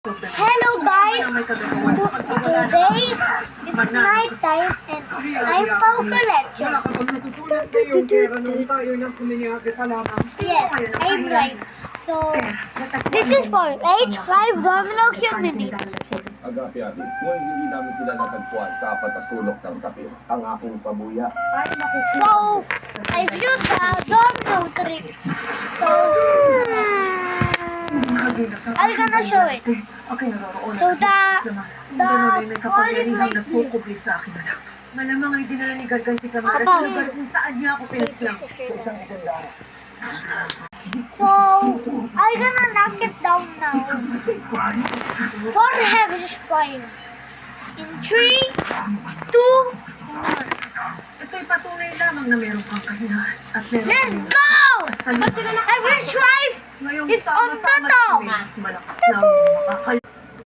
Hello guys, today it's night time and I'm Pauka Lecture. Yes, I'm right. So, this is for age 5 domino community. Agapi-api, ngunit hindi namin sila natagpuan sa apat na sulok ng sapir, ang aking pabuya. So, I've used the domino trick. So, I'm gonna show it. So the fall is like this. Sa akin, anak. Malamang ay dinala ni Gargan si Camara sa lugar kung saan niya ako pinaslang. So I'm gonna knock it down now. For heavy fire. In 3, 2, 1. Ito'y patunay lamang na meron kang kahinaan at meron Let's go! Every strife ngayong is on the sama-sama top. kami mas malakas na ang makakal.